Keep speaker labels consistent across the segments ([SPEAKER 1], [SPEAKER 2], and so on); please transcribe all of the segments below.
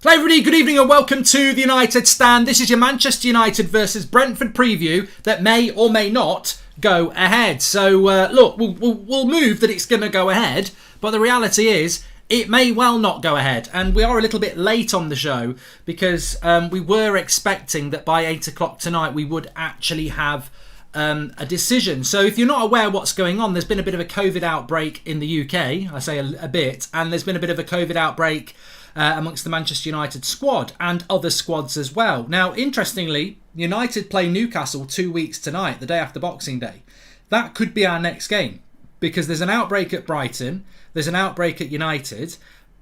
[SPEAKER 1] Hello everybody, good evening and welcome to the United Stand. This is your Manchester United versus Brentford preview that may or may not go ahead. So look, we'll move that it's going to go ahead, but the reality is it may well not go ahead. And we are a little bit late on the show because we were expecting that by 8 o'clock tonight we would actually have a decision. So if you're not aware what's going on, there's been a bit of a COVID outbreak in the UK. I say a bit, and there's been a bit of a COVID outbreak amongst the Manchester United squad and other squads as well. Now, interestingly, United play Newcastle 2 weeks tonight, the day after Boxing Day. That could be our next game because there's an outbreak at Brighton, there's an outbreak at United.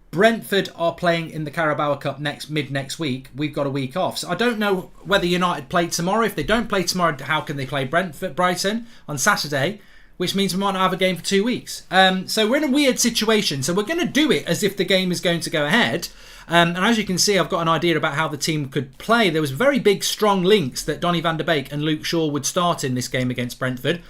[SPEAKER 1] Brentford are playing in the Carabao Cup mid next week. We've got a week off. So I don't know whether United play tomorrow. If they don't play tomorrow, how can they play Brighton on Saturday? Which means we might not have a game for 2 weeks. So we're in a weird situation. So we're going to do it as if the game is going to go ahead. And as you can see, I've got an idea about how the team could play. There was very big, strong links that Donny van der Beek and Luke Shaw would start in this game against Brentford.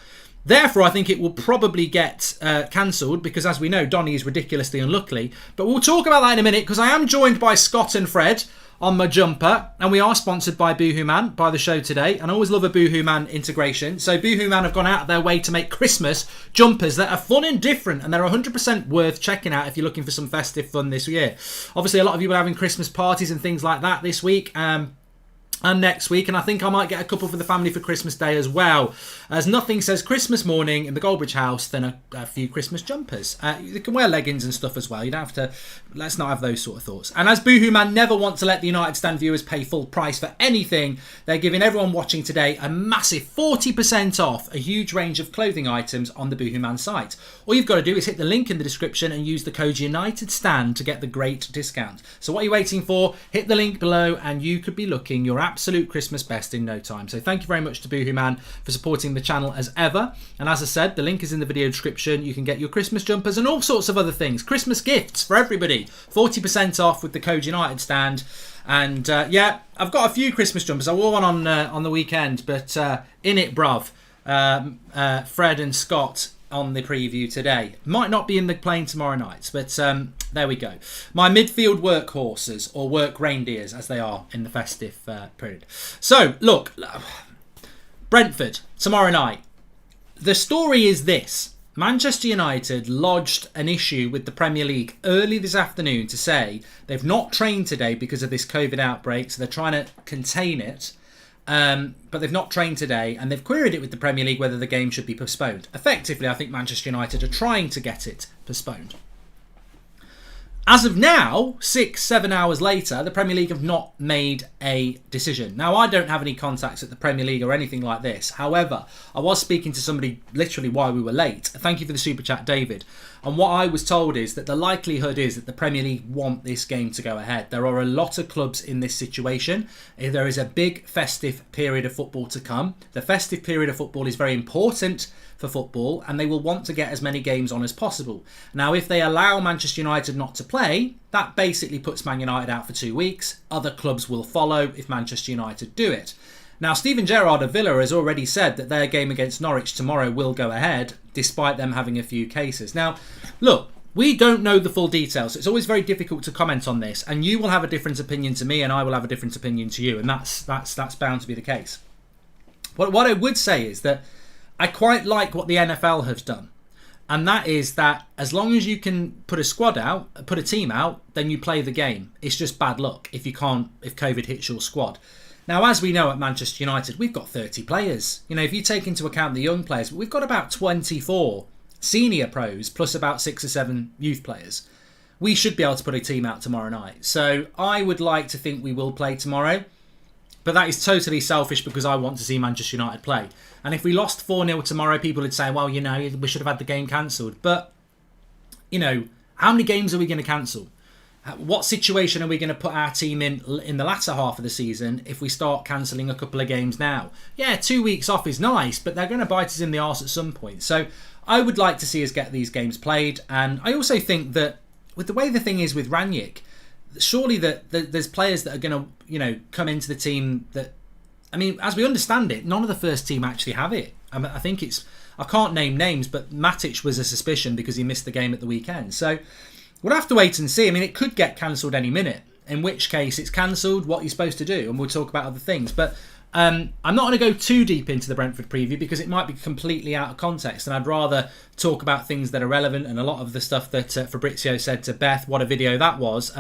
[SPEAKER 1] Therefore, I think it will probably get cancelled because, as we know, Donny is ridiculously unlucky. But we'll talk about that in a minute because I am joined by Scott and Fred on my jumper, and we are sponsored by Boohoo Man, by the show today, and I always love a Boohoo Man integration. So Boohoo Man have gone out of their way to make Christmas jumpers that are fun and different, and they're 100% worth checking out if you're looking for some festive fun this year. Obviously, a lot of you are having Christmas parties and things like that this week. And next week, and I think I might get a couple for the family for Christmas Day as well. As nothing says Christmas morning in the Goldbridge house than a few Christmas jumpers. You can wear leggings and stuff as well. You don't have to, let's not have those sort of thoughts. And as Boohoo Man never want to let the United Stand viewers pay full price for anything, they're giving everyone watching today a massive 40% off a huge range of clothing items on the Boohoo Man site. All you've got to do is hit the link in the description and use the code United Stand to get the great discount. So what are you waiting for? Hit the link below and you could be looking your absolute Christmas best in no time. So thank you very much to Boohoo Man for supporting the channel as ever. And as I said, the link is in the video description. You can get your Christmas jumpers and all sorts of other things. Christmas gifts for everybody. 40% off with the code United Stand. And yeah, I've got a few Christmas jumpers. I wore one on the weekend, but in it, bruv, Fred and Scott on the preview today. Might not be in the plane tomorrow night, but there we go. My midfield workhorses, or work reindeers as they are in the festive period. So, look, Brentford, tomorrow night. The story is this. Manchester United lodged an issue with the Premier League early this afternoon to say they've not trained today because of this COVID outbreak, so they're trying to contain it. But they've not trained today, and they've queried it with the Premier League whether the game should be postponed. Effectively, I think Manchester United are trying to get it postponed. As of now, 6-7 hours later, the Premier League have not made a decision. Now, I don't have any contacts at the Premier League or anything like this. However, I was speaking to somebody literally while we were late. Thank you for the super chat, David. And what I was told is that the likelihood is that the Premier League want this game to go ahead. There are a lot of clubs in this situation. There is a big festive period of football to come. The festive period of football is very important for football, and they will want to get as many games on as possible. Now, if they allow Manchester United not to play, that basically puts Man United out for 2 weeks. Other clubs will follow if Manchester United do it. Now, Steven Gerrard of Villa has already said that their game against Norwich tomorrow will go ahead, despite them having a few cases. Now, look, we don't know the full details. It's always very difficult to comment on this, and you will have a different opinion to me, and I will have a different opinion to you, and that's bound to be the case. What I would say is that I quite like what the NFL has done. And that is that as long as you can put a team out, then you play the game. It's just bad luck if COVID hits your squad. Now, as we know at Manchester United, we've got 30 players. You know, if you take into account the young players, we've got about 24 senior pros plus about 6 or 7 youth players. We should be able to put a team out tomorrow night. So I would like to think we will play tomorrow. But that is totally selfish because I want to see Manchester United play. And if we lost 4-0 tomorrow, people would say, well, you know, we should have had the game cancelled. But, you know, how many games are we going to cancel? What situation are we going to put our team in the latter half of the season if we start cancelling a couple of games now? Yeah, 2 weeks off is nice, but they're going to bite us in the arse at some point. So I would like to see us get these games played. And I also think that with the way the thing is with Rangnick, surely that there's players that are going to, you know, come into the team that, I mean, as we understand it, none of the first team actually have it. I think it's, I can't name names, but Matic was a suspicion because he missed the game at the weekend. So we'll have to wait and see. I mean, it could get cancelled any minute. in which case it's cancelled, what you're supposed to do, and we'll talk about other things. But I'm not going to go too deep into the Brentford preview because it might be completely out of context, and I'd rather talk about things that are relevant. And a lot of the stuff that Fabrizio said to Beth, what a video that was,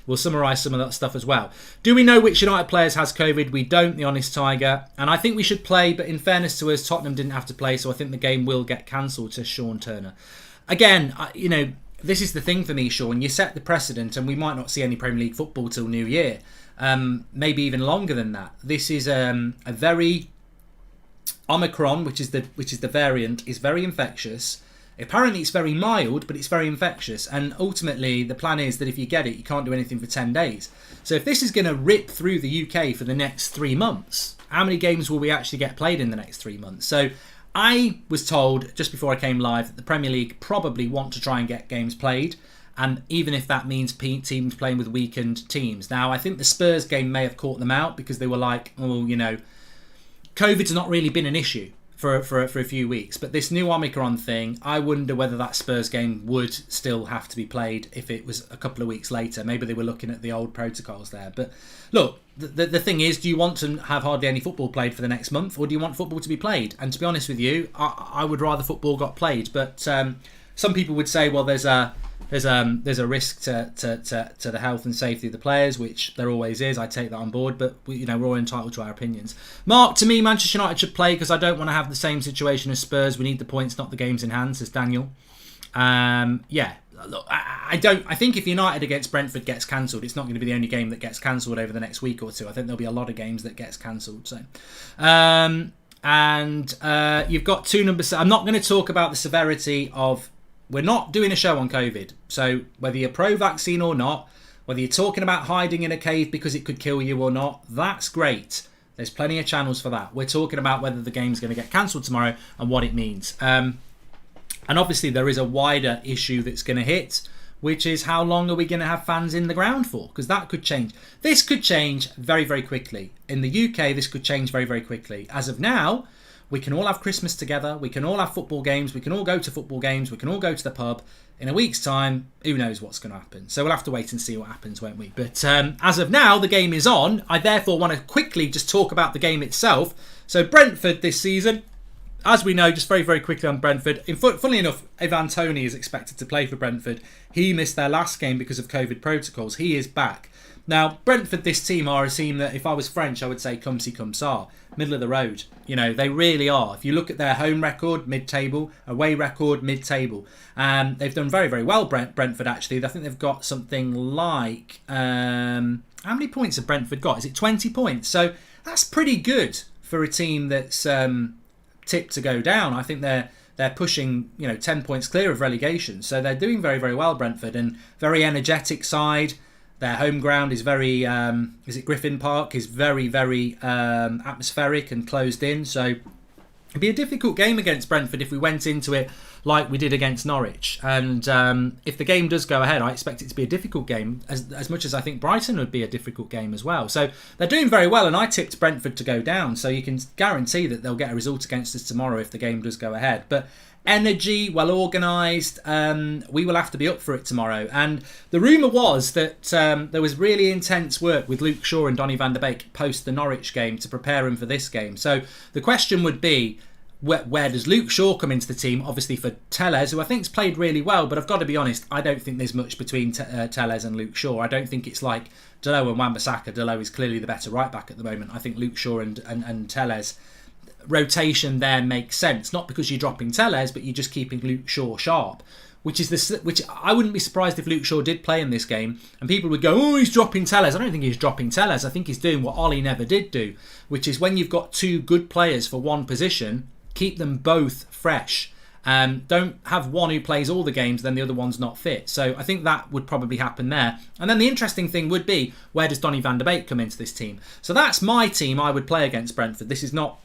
[SPEAKER 1] we'll summarise some of that stuff as well. Do we know which United players has COVID? We don't, the honest tiger. And I think we should play, but in fairness to us, Tottenham didn't have to play, so I think the game will get cancelled, says Sean Turner. Again, this is the thing for me, Sean. You set the precedent, and we might not see any Premier League football till New Year. Maybe even longer than that. This is a very Omicron, which is the variant, is very infectious. Apparently it's very mild, but it's very infectious. And ultimately, the plan is that if you get it, you can't do anything for 10 days. So if this is going to rip through the UK for the next 3 months, how many games will we actually get played in the next 3 months? So I was told just before I came live that the Premier League probably want to try and get games played. And even if that means teams playing with weakened teams. Now, I think the Spurs game may have caught them out because they were like, oh, COVID's not really been an issue for a few weeks. But this new Omicron thing, I wonder whether that Spurs game would still have to be played if it was a couple of weeks later. Maybe they were looking at the old protocols there. But look, the thing is, do you want to have hardly any football played for the next month? Or do you want football to be played? And to be honest with you, I would rather football got played. But some people would say, well, there's a risk to the health and safety of the players, which there always is. I take that on board, but we're all entitled to our opinions. Mark, to me, Manchester United should play because I don't want to have the same situation as Spurs. We need the points, not the games in hand, says Daniel. Look, I think if United against Brentford gets cancelled, it's not going to be the only game that gets cancelled over the next week or two. I think there'll be a lot of games that gets cancelled. So, you've got two numbers. I'm not going to talk about the severity of. We're not doing a show on COVID. So whether you're pro-vaccine or not, whether you're talking about hiding in a cave because it could kill you or not, that's great. There's plenty of channels for that. We're talking about whether the game's going to get cancelled tomorrow and what it means. And obviously there is a wider issue that's going to hit, which is how long are we going to have fans in the ground for? Because that could change. This could change very, very quickly. In the UK, this could change very, very quickly. As of now, we can all have Christmas together. We can all have football games. We can all go to football games. We can all go to the pub. In a week's time, who knows what's going to happen. So we'll have to wait and see what happens, won't we? But as of now, the game is on. I therefore want to quickly just talk about the game itself. So Brentford this season, as we know, just very, very quickly on Brentford. Funnily enough, Ivan Toney is expected to play for Brentford. He missed their last game because of COVID protocols. He is back. Now, Brentford, this team, are a team that, if I was French, I would say comme si comme ça. Middle of the road. They really are. If you look at their home record, mid-table. Away record, mid-table. They've done very, very well, Brentford, actually. I think they've got something like... how many points have Brentford got? Is it 20 points? So that's pretty good for a team that's tipped to go down. I think they're pushing 10 points clear of relegation. So they're doing very, very well, Brentford. And very energetic side. Their home ground is very, is it Griffin Park, is very, very atmospheric and closed in. So it'd be a difficult game against Brentford if we went into it like we did against Norwich. And if the game does go ahead, I expect it to be a difficult game, as much as I think Brighton would be a difficult game as well. So they're doing very well, and I tipped Brentford to go down. So you can guarantee that they'll get a result against us tomorrow if the game does go ahead. But energy, well organised, we will have to be up for it tomorrow. And the rumour was that there was really intense work with Luke Shaw and Donny van der Beek post the Norwich game to prepare him for this game. So the question would be, where does Luke Shaw come into the team? Obviously for Telles, who I think's played really well, but I've got to be honest, I don't think there's much between Telles and Luke Shaw. I don't think it's like Dalot and Wan-Bissaka. Dalot is clearly the better right back at the moment. I think Luke Shaw and Telles, rotation there makes sense, not because you're dropping Telles, but you're just keeping Luke Shaw sharp, which I wouldn't be surprised if Luke Shaw did play in this game and people would go, oh, he's dropping Telles. I don't think he's dropping Telles. I think he's doing what Ollie never did do, which is when you've got two good players for one position, keep them both fresh. Don't have one who plays all the games, then the other one's not fit. So I think that would probably happen there. And then the interesting thing would be, where does Donny van der Beek come into this team? So that's my team I would play against Brentford. This is not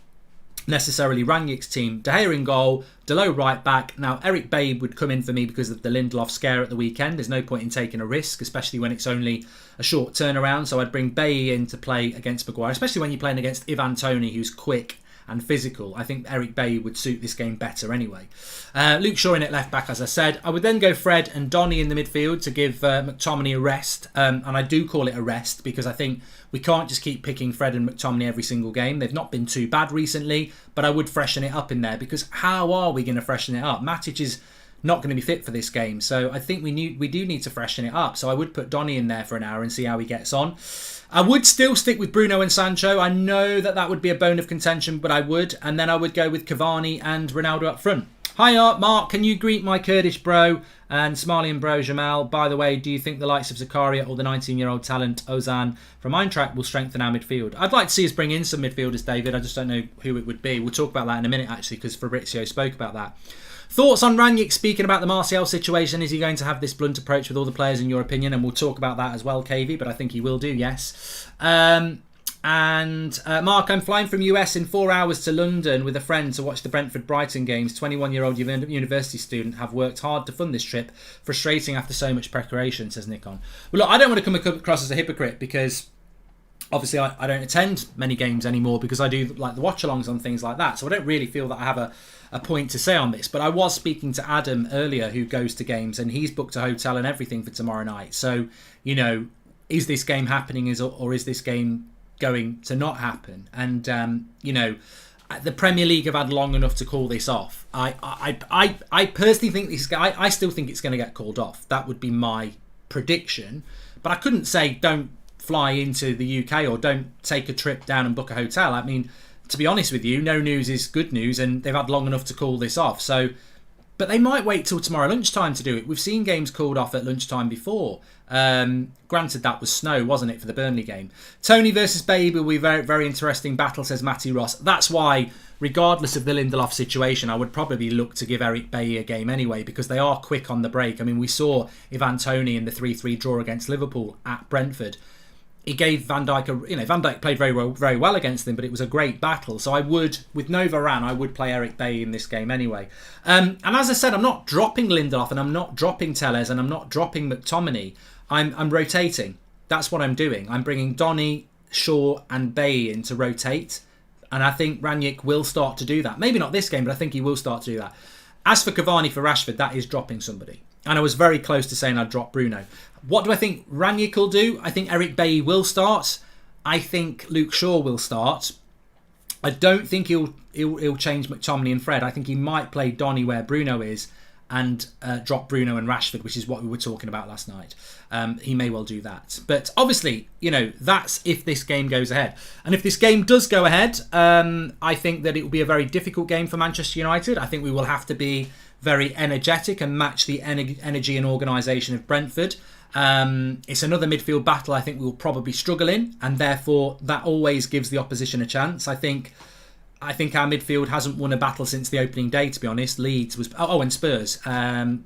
[SPEAKER 1] necessarily Rangnick's team. De Gea in goal, Dalot right back. Now Eric Babe would come in for me because of the Lindelof scare at the weekend. There's no point in taking a risk, especially when it's only a short turnaround. So I'd bring Bae in to play against Maguire, especially when you're playing against Ivan Toney, who's quick and physical. I think Eric Bailly would suit this game better anyway. Luke Shaw in at left back, as I said. I would then go Fred and Donny in the midfield to give McTominay a rest. And I do call it a rest because I think we can't just keep picking Fred and McTominay every single game. They've not been too bad recently, but I would freshen it up in there, because how are we going to freshen it up? Matic is not going to be fit for this game, so I think we do need to freshen it up. So I would put Donny in there for an hour and see how he gets on. I would still stick with Bruno and Sancho. I know that would be a bone of contention, but I would. And then I would go with Cavani and Ronaldo up front. Hiya, Mark. Can you greet my Kurdish bro and Somalian bro Jamal? By the way, do you think the likes of Zakaria or the 19-year-old talent Ozan from Eintracht will strengthen our midfield? I'd like to see us bring in some midfielders, David. I just don't know who it would be. We'll talk about that in a minute, actually, because Fabrizio spoke about that. Thoughts on Rangnick speaking about the Martial situation? Is he going to have this blunt approach with all the players, in your opinion? And we'll talk about that as well, KV, but I think he will do, yes. Mark, I'm flying from US in 4 hours to London with a friend to watch the Brentford-Brighton games. 21-year-old university student, have worked hard to fund this trip. Frustrating after so much preparation, says Nikon. Well, look, I don't want to come across as a hypocrite, because obviously I don't attend many games anymore, because I do like the watch-alongs on things like that. So I don't really feel that I have a point to say on this. But I was speaking to Adam earlier, who goes to games, and he's booked a hotel and everything for tomorrow night. So, you know, is this game happening, or is this game going to not happen? And you know, the Premier League have had long enough to call this off. I personally think I still think it's going to get called off. That would be my prediction. But I couldn't say don't fly into the UK or don't take a trip down and book a hotel. I mean, to be honest with you, no news is good news, and they've had long enough to call this off. So, but they might wait till tomorrow lunchtime to do it. We've seen games called off at lunchtime before. Granted, that was snow, wasn't it, for the Burnley game? Tony versus Baby will be a very, very interesting battle, says Matty Ross. That's why, regardless of the Lindelof situation, I would probably look to give Eric Bailly a game anyway, because they are quick on the break. I mean, we saw Ivan Toney in the 3-3 draw against Liverpool at Brentford. He gave Van Dijk Van Dijk played very well against him, but it was a great battle. So I would, with no Varane, I would play Eric Bailly in this game anyway. And as I said, I'm not dropping Lindelof, and I'm not dropping Telles, and I'm not dropping McTominay. I'm rotating. That's what I'm doing. I'm bringing Donny, Shaw and Bailly in to rotate. And I think Rangnick will start to do that. Maybe not this game, but I think he will start to do that. As for Cavani for Rashford, that is dropping somebody. And I was very close to saying I'd drop Bruno. What do I think Rangnick will do? I think Eric Bailly will start. I think Luke Shaw will start. I don't think he'll change McTominay and Fred. I think he might play Donny where Bruno is, and drop Bruno and Rashford, which is what we were talking about last night. He may well do that. But obviously, you know, that's if this game goes ahead. And if this game does go ahead, I think that it will be a very difficult game for Manchester United. I think we will have to be very energetic and match the energy and organisation of Brentford. It's another midfield battle I think we'll probably struggle in, and therefore that always gives the opposition a chance. I think our midfield hasn't won a battle since the opening day, to be honest. Leeds was... and Spurs.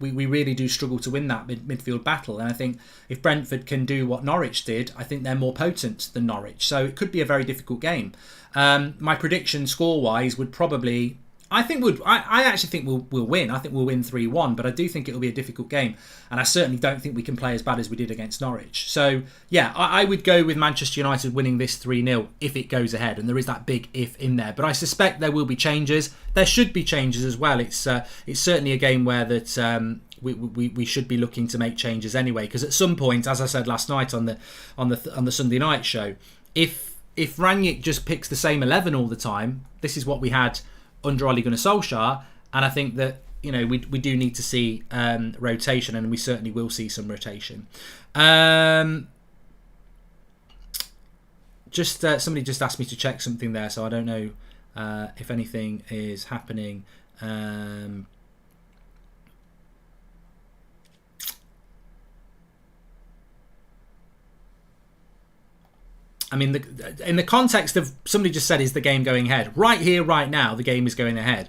[SPEAKER 1] We really do struggle to win that midfield battle. And I think if Brentford can do what Norwich did, I think they're more potent than Norwich. So it could be a very difficult game. My prediction score-wise would probably... I actually think we'll win. I think we'll win 3-1, but I do think it'll be a difficult game. And I certainly don't think we can play as bad as we did against Norwich. So, yeah, I would go with Manchester United winning this 3-0 if it goes ahead. And there is that big if in there. But I suspect there will be changes. There should be changes as well. It's certainly a game where that we should be looking to make changes anyway. Because at some point, as I said last night on the Sunday night show, if Rangnick just picks the same 11 all the time, this is what we had under Ole Gunnar Solskjaer, and I think that, you know, we do need to see rotation, and we certainly will see some rotation. Somebody just asked me to check something there, so I don't know if anything is happening. I mean, in the context of somebody just said, is the game going ahead? Right here, right now, the game is going ahead.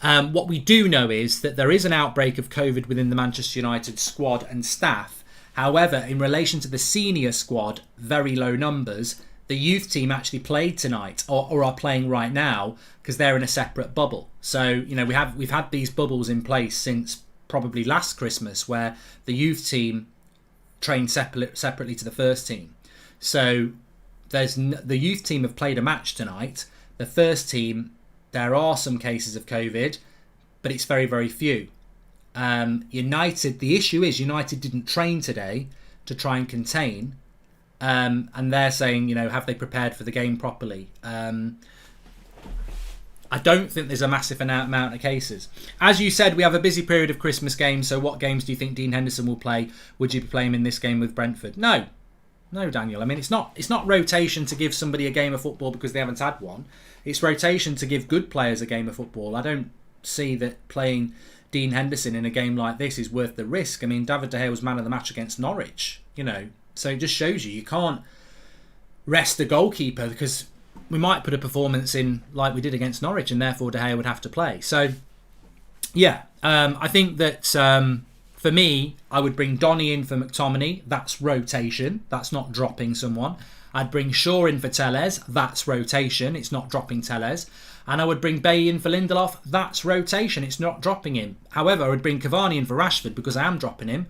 [SPEAKER 1] What we do know is that there is an outbreak of COVID within the Manchester United squad and staff. However, in relation to the senior squad, very low numbers. The youth team actually played tonight, or are playing right now, because they're in a separate bubble. So, you know, we've had these bubbles in place since probably last Christmas, where the youth team trained separately to the first team. So the youth team have played a match tonight. The first team there are some cases of COVID, but it's very, very few. United, the issue is United didn't train today to try and contain, and they're saying, have they prepared for the game properly? I don't think there's a massive amount of cases. As you said, we have a busy period of Christmas games, so what games do you think Dean Henderson will play? Would you be playing him in this game with Brentford? No, Daniel. I mean, it's not rotation to give somebody a game of football because they haven't had one. It's rotation to give good players a game of football. I don't see that playing Dean Henderson in a game like this is worth the risk. I mean, David De Gea was man of the match against Norwich, so it just shows you can't rest the goalkeeper, because we might put a performance in like we did against Norwich, and therefore De Gea would have to play. So, yeah, I think that for me, I would bring Donny in for McTominay. That's rotation. That's not dropping someone. I'd bring Shaw in for Telles. That's rotation. It's not dropping Telles. And I would bring Bay in for Lindelof. That's rotation. It's not dropping him. However, I would bring Cavani in for Rashford because I am dropping him.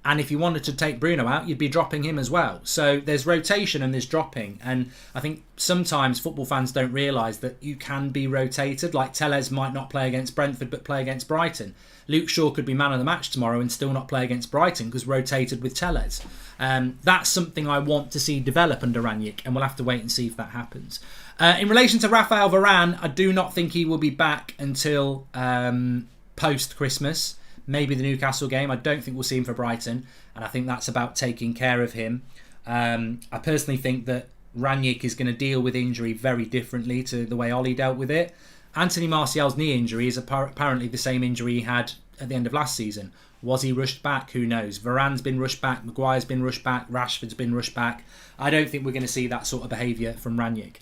[SPEAKER 1] And if you wanted to take Bruno out, you'd be dropping him as well. So there's rotation and there's dropping. And I think sometimes football fans don't realise that you can be rotated. Like Telles might not play against Brentford but play against Brighton. Luke Shaw could be man of the match tomorrow and still not play against Brighton because rotated with Telles. That's something I want to see develop under Rangnick, and we'll have to wait and see if that happens. In relation to Raphael Varane, I do not think he will be back until post-Christmas. Maybe the Newcastle game. I don't think we'll see him for Brighton, and I think that's about taking care of him. I personally think that Rangnick is going to deal with injury very differently to the way Ollie dealt with it. Anthony Martial's knee injury is apparently the same injury he had at the end of last season. Was he rushed back? Who knows? Varane's been rushed back. Maguire's been rushed back. Rashford's been rushed back. I don't think we're going to see that sort of behaviour from Rangnick.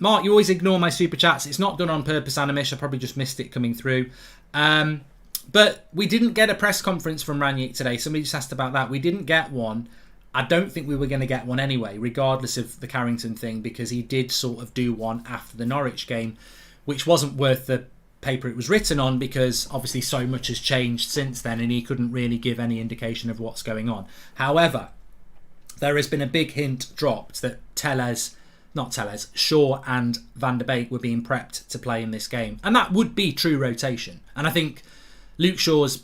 [SPEAKER 1] Mark, you always ignore my super chats. It's not done on purpose, Animish. I probably just missed it coming through. But we didn't get a press conference from Rangnick today. Somebody just asked about that. We didn't get one. I don't think we were going to get one anyway, regardless of the Carrington thing, because he did sort of do one after the Norwich game, which wasn't worth the paper it was written on, because obviously so much has changed since then and he couldn't really give any indication of what's going on. However, there has been a big hint dropped that Shaw and Van der Beek were being prepped to play in this game, and that would be true rotation. And I think Luke Shaw's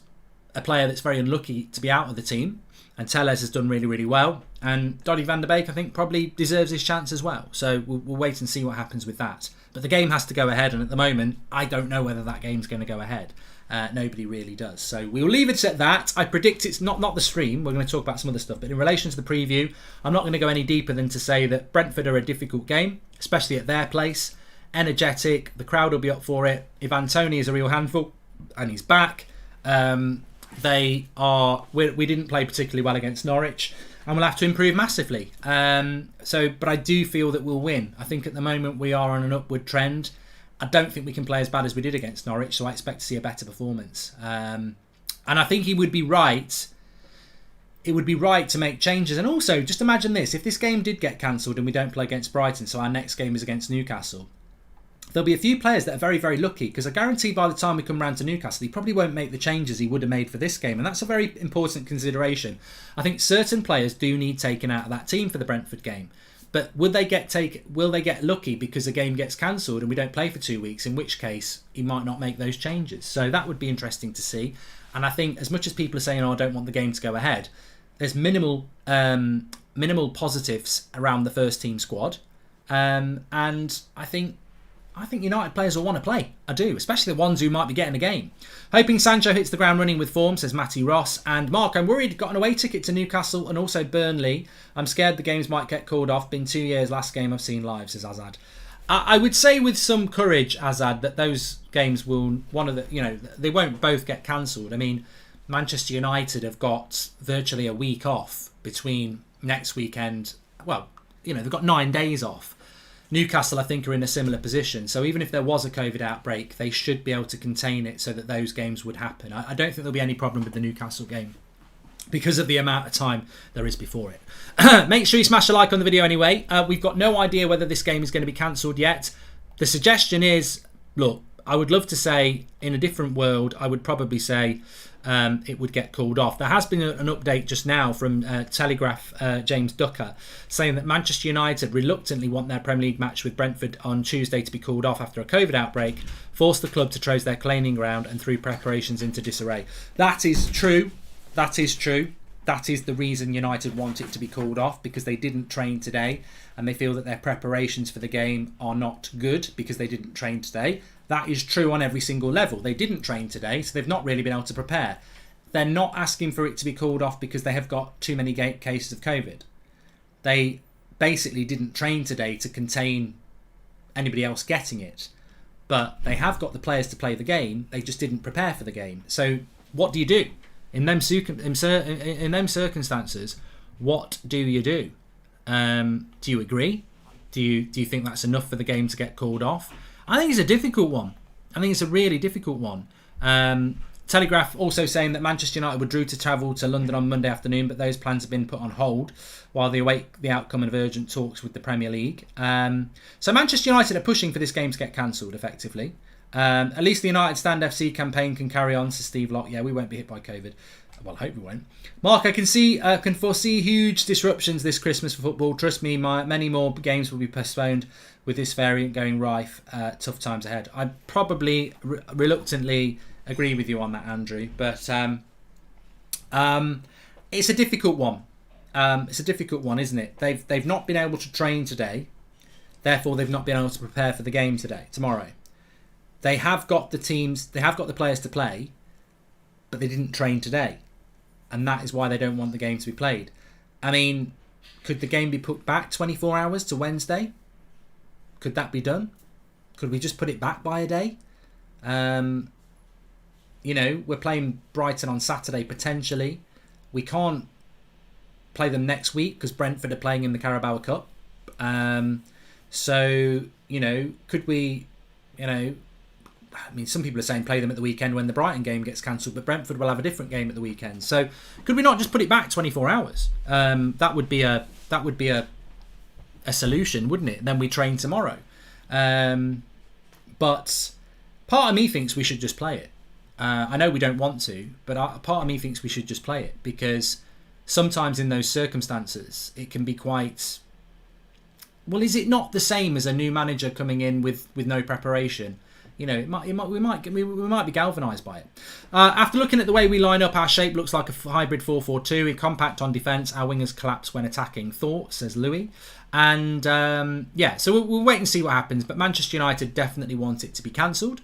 [SPEAKER 1] a player that's very unlucky to be out of the team, and Telles has done really, really well, and Donny van der Beek I think probably deserves his chance as well. So we'll wait and see what happens with that. But the game has to go ahead, and at the moment I don't know whether that game's going to go ahead. Nobody really does. So we'll leave it at that. I predict it's not the stream. We're going to talk about some other stuff, but in relation to the preview, I'm not going to go any deeper than to say that Brentford are a difficult game, especially at their place. Energetic, the crowd will be up for it. Ivan Toney is a real handful, and he's back. We didn't play particularly well against Norwich, and we'll have to improve massively. But I do feel that we'll win. I think at the moment we are on an upward trend. I don't think we can play as bad as we did against Norwich, so I expect to see a better performance. And I think he would be right. It would be right to make changes. And also, just imagine this: if this game did get cancelled and we don't play against Brighton, so our next game is against Newcastle, there'll be a few players that are very, very lucky, because I guarantee by the time we come round to Newcastle, he probably won't make the changes he would have made for this game. And that's a very important consideration. I think certain players do need taken out of that team for the Brentford game. But will they get lucky because the game gets cancelled and we don't play for 2 weeks, in which case he might not make those changes. So that would be interesting to see. And I think as much as people are saying, I don't want the game to go ahead, there's minimal positives around the first team squad. And I think United players will want to play. I do, especially the ones who might be getting a game. Hoping Sancho hits the ground running with form, says Matty Ross. And Mark, I'm worried, got an away ticket to Newcastle and also Burnley. I'm scared the games might get called off. Been 2 years, last game I've seen live, says Azad. I would say with some courage, Azad, that those games will, they won't both get cancelled. I mean, Manchester United have got virtually a week off between next weekend. Well, they've got 9 days off. Newcastle, I think, are in a similar position. So even if there was a COVID outbreak, they should be able to contain it so that those games would happen. I don't think there'll be any problem with the Newcastle game because of the amount of time there is before it. Make sure you smash a like on the video anyway. We've got no idea whether this game is going to be cancelled yet. The suggestion is, look, I would love to say in a different world, I would probably say it would get called off. There has been an update just now from Telegraph James Ducker saying that Manchester United reluctantly want their Premier League match with Brentford on Tuesday to be called off after a COVID outbreak, forced the club to close their training ground and threw preparations into disarray. That is true. That is true. That is the reason United want it to be called off, because they didn't train today and they feel that their preparations for the game are not good because they didn't train today. That is true on every single level. They didn't train today, so they've not really been able to prepare. They're not asking for it to be called off because they have got too many cases of COVID. They basically didn't train today to contain anybody else getting it. But they have got the players to play the game. They just didn't prepare for the game. So what do you do? In them circumstances, what do you do? Do you agree? Do you think that's enough for the game to get called off? I think it's a difficult one. I think it's a really difficult one. Telegraph also saying that Manchester United were due to travel to London on Monday afternoon, but those plans have been put on hold while they await the outcome of urgent talks with the Premier League. So Manchester United are pushing for this game to get cancelled, effectively. At least the United Stand FC campaign can carry on, says Steve Locke. Yeah, we won't be hit by COVID. Well, I hope we won't. Mark, I can foresee huge disruptions this Christmas for football. Trust me, many more games will be postponed with this variant going rife. Tough times ahead. I probably reluctantly agree with you on that, Andrew. But it's a difficult one. It's a difficult one, isn't it? They've not been able to train today. Therefore, they've not been able to prepare for the game tomorrow. They have got the teams, they have got the players to play, but they didn't train today. And that is why they don't want the game to be played. I mean, could the game be put back 24 hours to Wednesday? Could that be done? Could we just put it back by a day? We're playing Brighton on Saturday, potentially. We can't play them next week because Brentford are playing in the Carabao Cup. Could we, some people are saying play them at the weekend when the Brighton game gets cancelled, but Brentford will have a different game at the weekend. So could we not just put it back 24 hours? That would be a solution, wouldn't it? Then we train tomorrow. But part of me thinks we should just play it. I know we don't want to, but part of me thinks we should just play it, because sometimes in those circumstances it can be quite... Well, is it not the same as a new manager coming in with no preparation? We might be galvanised by it. After looking at the way we line up, our shape looks like a hybrid 4-4-2. We compact on defence. Our wingers collapse when attacking. Thought, says Louis. And so we'll wait and see what happens. But Manchester United definitely want it to be cancelled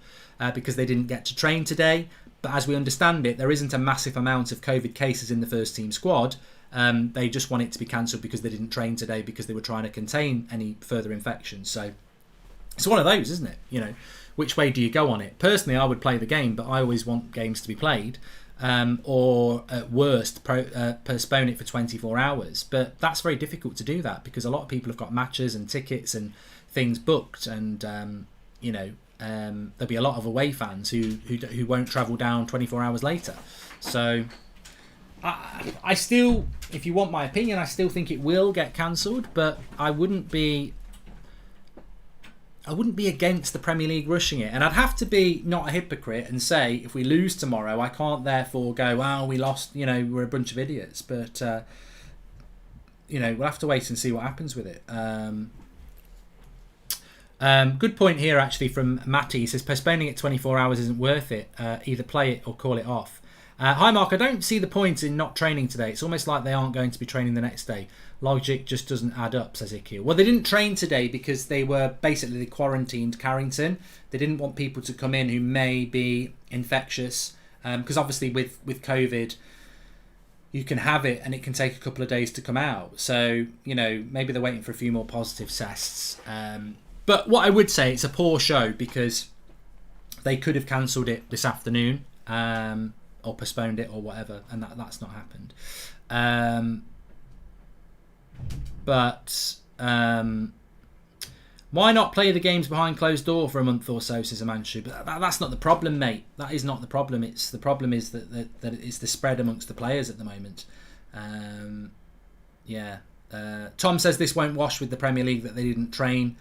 [SPEAKER 1] because they didn't get to train today. But as we understand it, there isn't a massive amount of COVID cases in the first team squad. They just want it to be cancelled because they didn't train today because they were trying to contain any further infections. So it's one of those, isn't it? Which way do you go on it? Personally, I would play the game, but I always want games to be played. Or at worst, postpone it for 24 hours. But that's very difficult to do that because a lot of people have got matches and tickets and things booked. And, there'll be a lot of away fans who won't travel down 24 hours later. So I still, if you want my opinion, I still think it will get cancelled, but I wouldn't be against the Premier League rushing it. And I'd have to be not a hypocrite and say, if we lose tomorrow, I can't therefore go, we lost, we're a bunch of idiots. But, we'll have to wait and see what happens with it. Good point here, actually, from Matty. He says, postponing it 24 hours isn't worth it. Either play it or call it off. Hi, Mark. I don't see the point in not training today. It's almost like they aren't going to be training the next day. Logic just doesn't add up, says Ikea. Well, they didn't train today because they were basically quarantined Carrington. They didn't want people to come in who may be infectious. Because obviously with COVID, you can have it and it can take a couple of days to come out. So, maybe they're waiting for a few more positive tests. But what I would say, it's a poor show because they could have cancelled it this afternoon. Or postponed it or whatever, and that's not happened. But why not play the games behind closed door for a month or so, says Amanchu? But that's not the problem, mate. That is not the problem. The problem is that it's the spread amongst the players at the moment. Tom says this won't wash with the Premier League that they didn't train.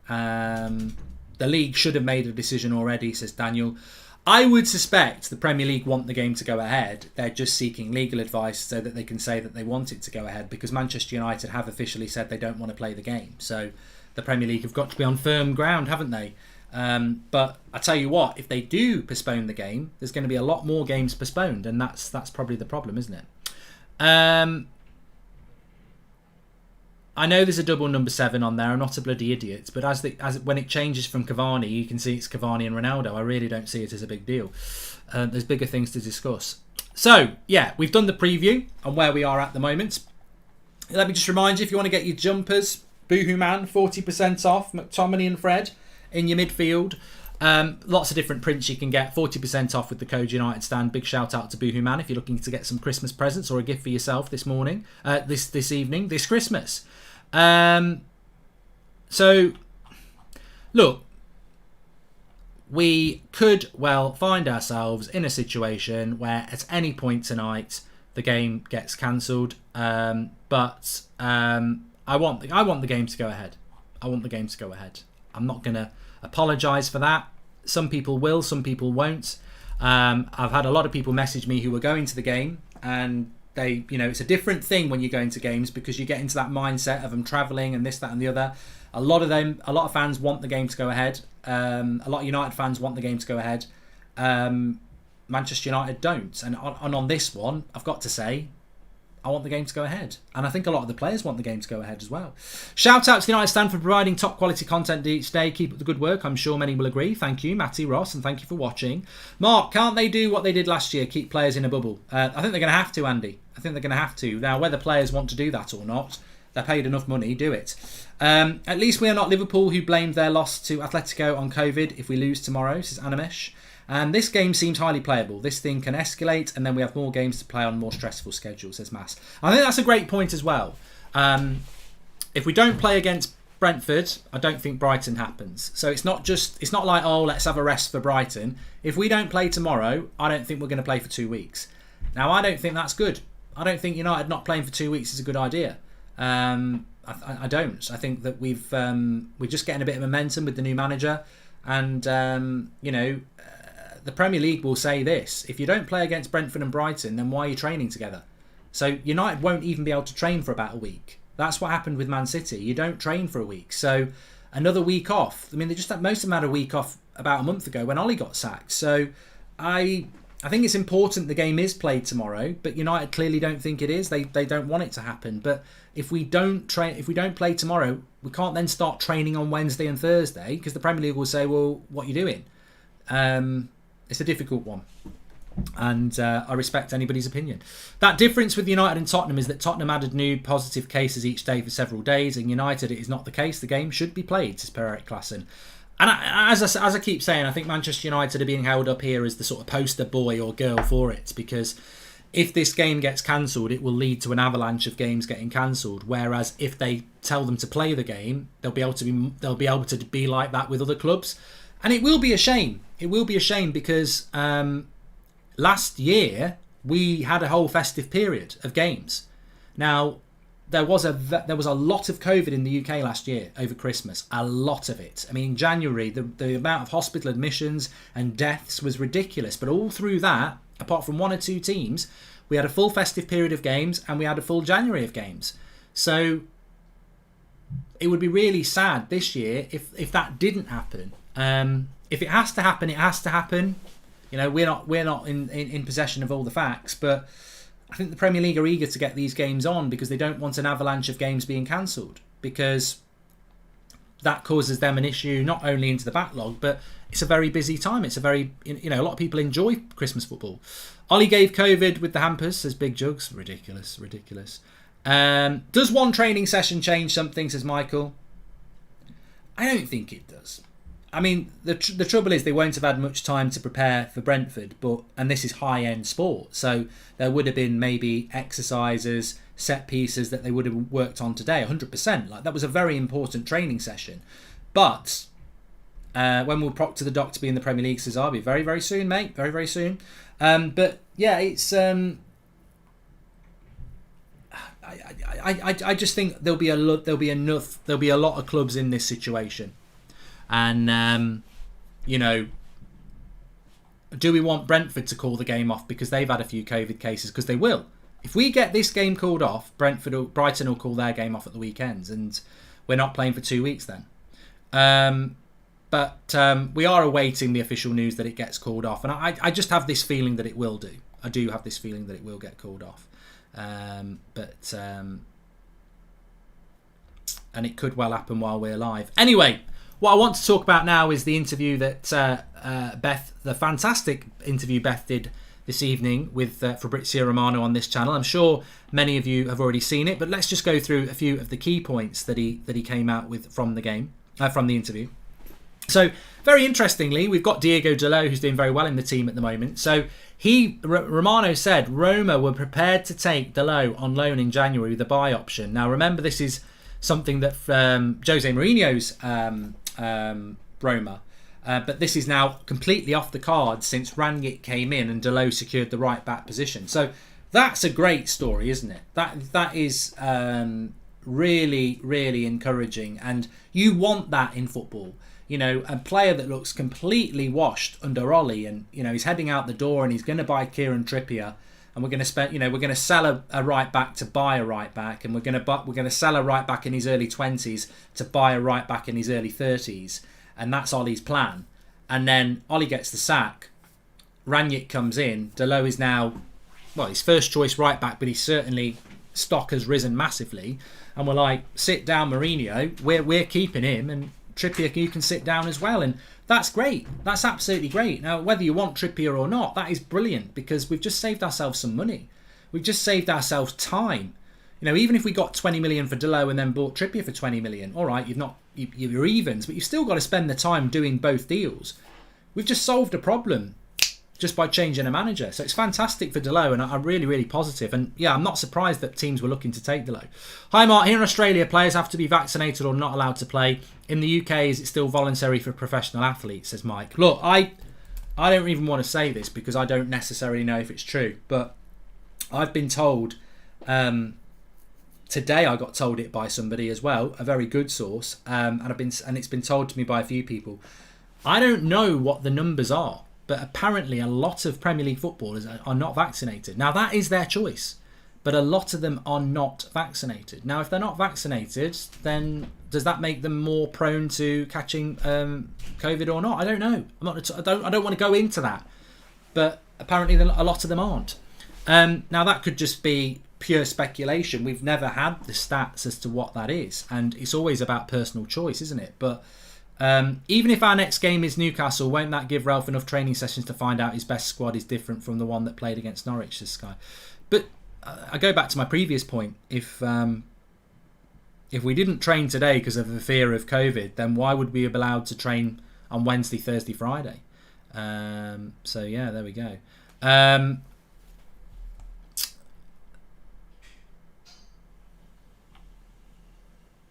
[SPEAKER 1] The league should have made a decision already, says Daniel. I would suspect the Premier League want the game to go ahead. They're just seeking legal advice so that they can say that they want it to go ahead, because Manchester United have officially said they don't want to play the game. So the Premier League have got to be on firm ground, haven't they? But I tell you what, if they do postpone the game, there's going to be a lot more games postponed, and that's probably the problem, isn't it? I know there's a double number 7 on there. I'm not a bloody idiot, but when it changes from Cavani, you can see it's Cavani and Ronaldo. I really don't see it as a big deal. There's bigger things to discuss. So yeah, we've done the preview on where we are at the moment. Let me just remind you, if you want to get your jumpers, Boohoo Man 40% off, McTominay and Fred in your midfield. Lots of different prints you can get. 40% off with the code United Stand. Big shout out to Boohoo Man if you're looking to get some Christmas presents or a gift for yourself this morning, this evening, this Christmas. So look, we could well find ourselves in a situation where at any point tonight the game gets cancelled. But I want the game to go ahead. I want the game to go ahead. I'm not going to apologise for that. Some people will, some people won't. I've had a lot of people message me who were going to the game, and they, it's a different thing when you go into games because you get into that mindset of them travelling and this, that and the other. A lot of fans want the game to go ahead. A lot of United fans want the game to go ahead. Manchester United don't. And on this one, I've got to say, I want the game to go ahead. And I think a lot of the players want the game to go ahead as well. Shout out to the United Stand for providing top quality content each day. Keep up the good work. I'm sure many will agree. Thank you, Matty Ross, and thank you for watching. Mark, can't they do what they did last year? Keep players in a bubble. I think they're going to have to, Andy. I think they're going to have to. Now, whether players want to do that or not, they're paid enough money, do it. At least we are not Liverpool, who blamed their loss to Atletico on COVID if we lose tomorrow, says Animesh. And this game seems highly playable. This thing can escalate, and then we have more games to play on a more stressful schedule, says Mass. I think that's a great point as well. If we don't play against Brentford, I don't think Brighton happens. So it's not like, oh, let's have a rest for Brighton. If we don't play tomorrow, I don't think we're going to play for 2 weeks. Now, I don't think that's good. I don't think United not playing for 2 weeks is a good idea. I don't. I think that we're just getting a bit of momentum with the new manager, and the Premier League will say this: if you don't play against Brentford and Brighton, then why are you training together? So United won't even be able to train for about a week. That's what happened with Man City. You don't train for a week, so another week off. I mean, most of them had a week off about a month ago when Ollie got sacked. So I think it's important the game is played tomorrow, but United clearly don't think it is. They don't want it to happen. But if we don't play tomorrow, we can't then start training on Wednesday and Thursday, because the Premier League will say, well, what are you doing? It's a difficult one, and I respect anybody's opinion. That difference with United and Tottenham is that Tottenham added new positive cases each day for several days, and United, it is not the case. The game should be played, says Per Eric Klassen. And as I keep saying, I think Manchester United are being held up here as the sort of poster boy or girl for it, because if this game gets cancelled, it will lead to an avalanche of games getting cancelled. Whereas if they tell them to play the game, they'll be able to be like that with other clubs. And it will be a shame. It will be a shame because last year we had a whole festive period of games. Now, there was a lot of COVID in the UK last year over Christmas. A lot of it. I mean, in January, the amount of hospital admissions and deaths was ridiculous. But all through that, apart from 1 or 2 teams, we had a full festive period of games and we had a full January of games. So it would be really sad this year if that didn't happen. If it has to happen, it has to happen. We're not in possession of all the facts, but I think the Premier League are eager to get these games on because they don't want an avalanche of games being cancelled, because that causes them an issue not only into the backlog, but it's a very busy time. It's a very, a lot of people enjoy Christmas football. Ollie gave COVID with the hampers, says Big Jugs. Ridiculous. Does one training session change something, says Michael? I don't think it does. I mean, the trouble is they won't have had much time to prepare for Brentford, and this is high-end sport, so there would have been maybe exercises, set pieces that they would have worked on today, 100%. Like, that was a very important training session. But when will proctor the doc to be in the Premier League, says Arby? Very, very soon, mate. Very, very soon. But yeah, it's. I just think there'll be a lot of clubs in this situation. And do we want Brentford to call the game off because they've had a few COVID cases? Because they will. If we get this game called off, Brighton will call their game off at the weekends, and we're not playing for 2 weeks then. But we are awaiting the official news that it gets called off, and I just have this feeling that it will do. I do have this feeling that it will get called off, and it could well happen while we're live. Anyway, what I want to talk about now is the interview that the fantastic interview Beth did this evening with Fabrizio Romano on this channel. I'm sure many of you have already seen it, but let's just go through a few of the key points that he came out with from the interview. So, very interestingly, we've got Diego Dalot, who's doing very well in the team at the moment. So, Romano said Roma were prepared to take Dalot on loan in January with a buy option. Now, remember, this is something that Jose Mourinho's Roma, but this is now completely off the cards since Rangnick came in and Dalot secured the right back position. So, that's a great story, isn't it? That is really, really encouraging, and you want that in football. You know, a player that looks completely washed under Ollie, and you know he's heading out the door, and he's going to buy Kieran Trippier, and we're going to spend, we're going to sell a right back to buy a right back, and we're going to sell a right back in his early 20s to buy a right back in his early 30s, and that's Ollie's plan. And then Ollie gets the sack, Rangnick comes in, Dalot is now, well, his first choice right back, but he's certainly stock has risen massively, and we're like, sit down, Mourinho, we're keeping him, and Trippier, you can sit down as well, and that's great. That's absolutely great. Now, whether you want Trippier or not, that is brilliant, because we've just saved ourselves some money. We've just saved ourselves time. Even if we got 20 million for Dalot and then bought Trippier for 20 million, all right, you're evens, but you've still got to spend the time doing both deals. We've just solved a problem just by changing a manager. So it's fantastic for Dalot, and I'm really, really positive. And yeah, I'm not surprised that teams were looking to take Dalot. Hi Mark, here in Australia, players have to be vaccinated or not allowed to play. In the UK, is it still voluntary for professional athletes, says Mike. Look, I don't even want to say this because I don't necessarily know if it's true, but I've been told, today I got told it by somebody as well, a very good source, and it's been told to me by a few people. I don't know what the numbers are, but apparently a lot of Premier League footballers are not vaccinated. Now, that is their choice, but a lot of them are not vaccinated. Now, if they're not vaccinated, then does that make them more prone to catching COVID or not? I don't know. I don't want to go into that, but apparently a lot of them aren't. Now, that could just be pure speculation. We've never had the stats as to what that is, and it's always about personal choice, isn't it? But even if our next game is Newcastle, won't that give Ralph enough training sessions to find out his best squad is different from the one that played against Norwich, this guy? But I go back to my previous point. If we didn't train today because of the fear of COVID, then why would we be allowed to train on Wednesday, Thursday, Friday? So yeah, there we go.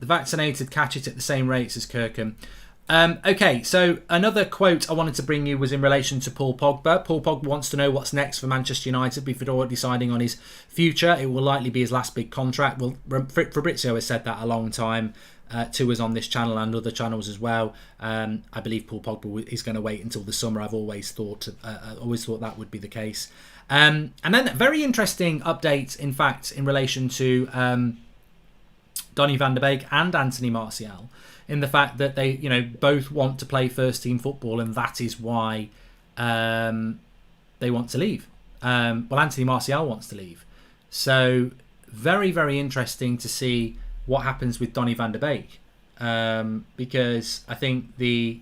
[SPEAKER 1] The vaccinated catch it at the same rates as Kirkham. Okay, so another quote I wanted to bring you was in relation to Paul Pogba. Paul Pogba wants to know what's next for Manchester United before deciding on his future. It will likely be his last big contract. Well, Fabrizio has said that a long time to us on this channel and other channels as well. I believe Paul Pogba is going to wait until the summer. I've always thought that would be the case. And then very interesting update, in fact, in relation to Donny van der Beek and Anthony Martial, in the fact that they, both want to play first team football, and that is why they want to leave. Well, Anthony Martial wants to leave. So very, very interesting to see what happens with Donny van der Beek, because I think the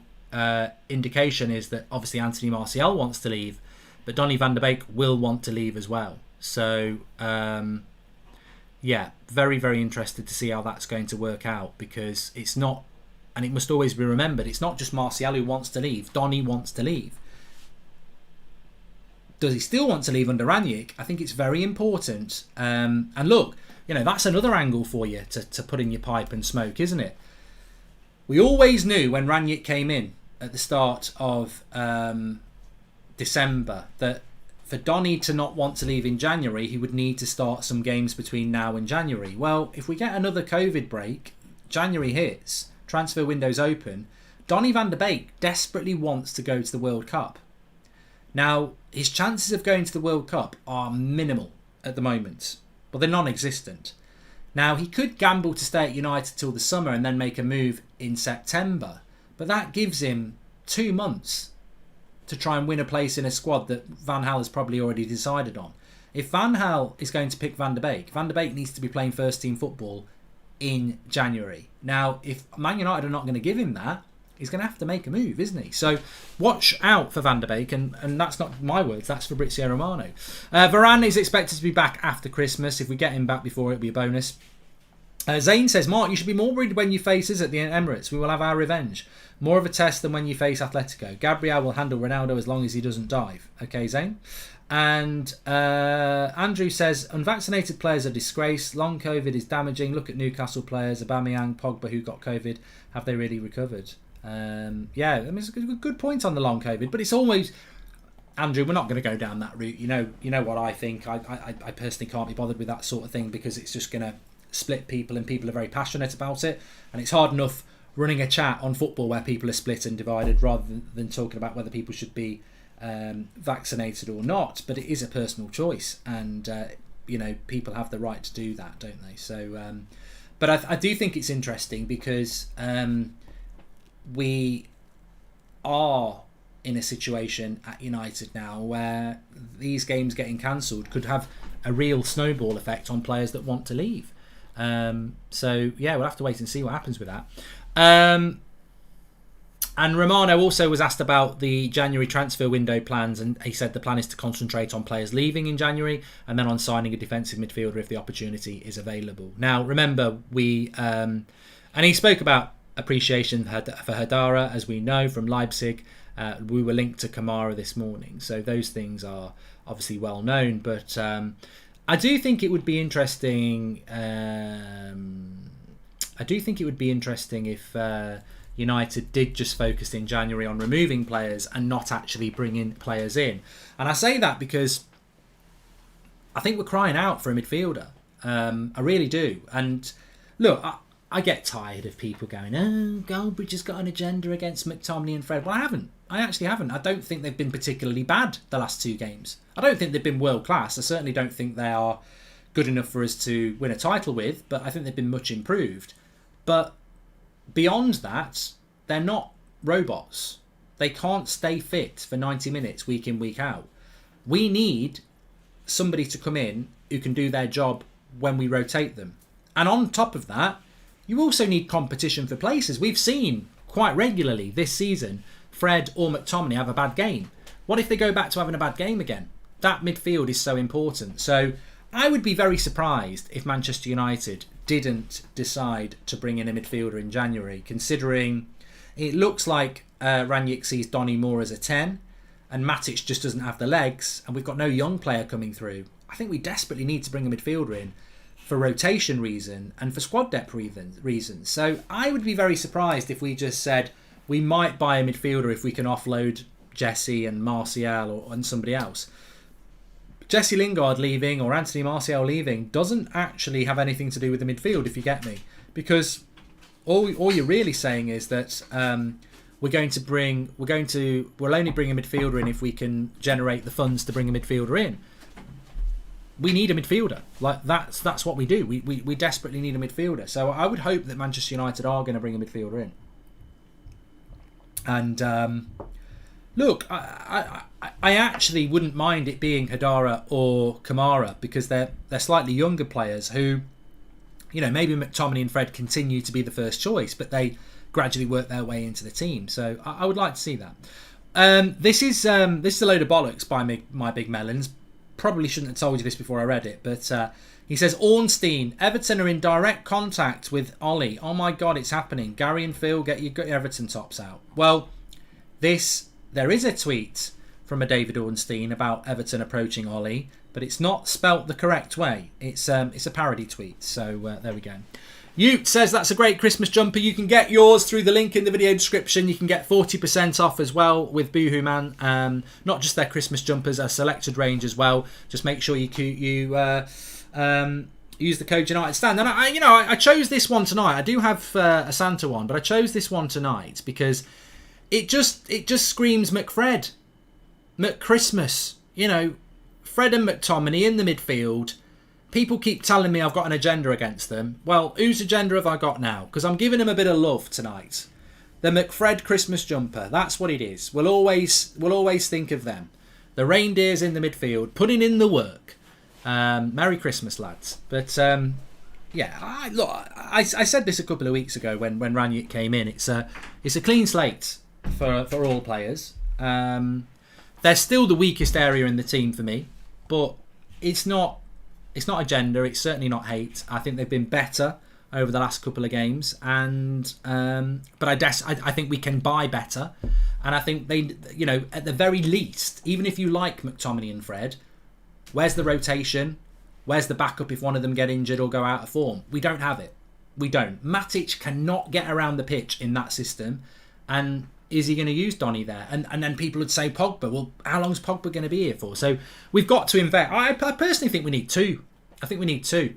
[SPEAKER 1] indication is that obviously Anthony Martial wants to leave, but Donny van der Beek will want to leave as well. So yeah, very, very interested to see how that's going to work out, because it's not, and it must always be remembered, it's not just Martial who wants to leave. Donny wants to leave. Does he still want to leave under Rangnick? I think it's very important. And look, that's another angle for you to put in your pipe and smoke, isn't it? We always knew when Rangnick came in at the start of December that for Donny to not want to leave in January, he would need to start some games between now and January. Well, if we get another COVID break, January hits, transfer window's open, Donny van der Beek desperately wants to go to the World Cup. Now, his chances of going to the World Cup are minimal at the moment. Well, they're non-existent. Now, he could gamble to stay at United till the summer and then make a move in September. But that gives him 2 months to try and win a place in a squad that Van Gaal has probably already decided on. If Van Gaal is going to pick Van der Beek needs to be playing first team football in January. Now, if Man United are not going to give him that, he's going to have to make a move, isn't he? So watch out for Van der Beek, and that's not my words, that's Fabrizio Romano. Varane is expected to be back after Christmas. If we get him back before, it'll be a bonus. Zane says, Mark, you should be more worried when you face us at the Emirates. We will have our revenge. More of a test than when you face Atletico. Gabriel will handle Ronaldo as long as he doesn't dive. Okay, Zane? And Andrew says, unvaccinated players are disgrace. Long COVID is damaging. Look at Newcastle players, Aubameyang, Pogba, who got COVID. Have they really recovered? Yeah, I mean, it's a good point on the long COVID, but it's always... Andrew, we're not going to go down that route. You know what I think. I personally can't be bothered with that sort of thing because it's just going to split people, and people are very passionate about it, and it's hard enough running a chat on football where people are split and divided rather than talking about whether people should be vaccinated or not. But it is a personal choice, and people have the right to do that, don't they? So but I do think it's interesting because we are in a situation at United now where these games getting cancelled could have a real snowball effect on players that want to leave. So yeah, we'll have to wait and see what happens with that. And Romano also was asked about the January transfer window plans, and he said the plan is to concentrate on players leaving in January and then on signing a defensive midfielder if the opportunity is available. Now, remember, and he spoke about appreciation for Hadara, as we know, from Leipzig. We were linked to Kamara this morning, so those things are obviously well known, but I do think it would be interesting. If United did just focus in January on removing players and not actually bringing players in. And I say that because I think we're crying out for a midfielder. I really do. And look, I get tired of people going, oh, Goldbridge has got an agenda against McTominay and Fred. Well, I haven't. I actually haven't. I don't think they've been particularly bad the last 2 games. I don't think they've been world class. I certainly don't think they are good enough for us to win a title with, but I think they've been much improved. But beyond that, they're not robots. They can't stay fit for 90 minutes week in, week out. We need somebody to come in who can do their job when we rotate them. And on top of that, you also need competition for places. We've seen quite regularly this season Fred or McTominay have a bad game. What if they go back to having a bad game again? That midfield is so important. So I would be very surprised if Manchester United didn't decide to bring in a midfielder in January, considering it looks like Ranić sees Donny Moore as a 10 and Matic just doesn't have the legs, and we've got no young player coming through. I think we desperately need to bring a midfielder in for rotation reason and for squad depth reasons. So I would be very surprised if we just said we might buy a midfielder if we can offload Jesse and Martial and somebody else. Jesse Lingard leaving or Anthony Martial leaving doesn't actually have anything to do with the midfield, if you get me. Because all you're really saying is that we'll only bring a midfielder in if we can generate the funds to bring a midfielder in. We need a midfielder. Like that's what we do. We desperately need a midfielder. So I would hope that Manchester United are going to bring a midfielder in. And look, I actually wouldn't mind it being Hadara or Kamara because they're slightly younger players who, maybe McTominay and Fred continue to be the first choice, but they gradually work their way into the team. So I would like to see that. This is a load of bollocks by my big melons. Probably shouldn't have told you this before I read it, but he says, Ornstein, Everton are in direct contact with Ollie. Oh my God, it's happening. Gary and Phil, get your Everton tops out. Well, there is a tweet from a David Ornstein about Everton approaching Ollie, but it's not spelt the correct way. It's a parody tweet, so there we go. Ute says that's a great Christmas jumper. You can get yours through the link in the video description. You can get 40% off as well with Boohoo Man. Not just their Christmas jumpers, a selected range as well. Just make sure you use the code United Stand. And I chose this one tonight. I do have a Santa one, but I chose this one tonight because it just screams McFred. McChristmas, Fred and McTominay in the midfield. People keep telling me I've got an agenda against them. Well, whose agenda have I got now? Because I'm giving them a bit of love tonight. The McFred Christmas jumper. That's what it is. We'll always think of them. The reindeers in the midfield, putting in the work. Merry Christmas, lads. But I said this a couple of weeks ago when Ranić came in. It's a clean slate for all players. They're still the weakest area in the team for me, but it's not agenda. It's certainly not hate. I think they've been better over the last couple of games, and but I think we can buy better, and I think they, at the very least, even if you like McTominay and Fred, where's the rotation? Where's the backup if one of them get injured or go out of form? We don't have it. We don't. Matic cannot get around the pitch in that system, and is he going to use Donny there? And then people would say Pogba. Well, how long is Pogba going to be here for? So we've got to invest. I personally think we need two. I think we need two.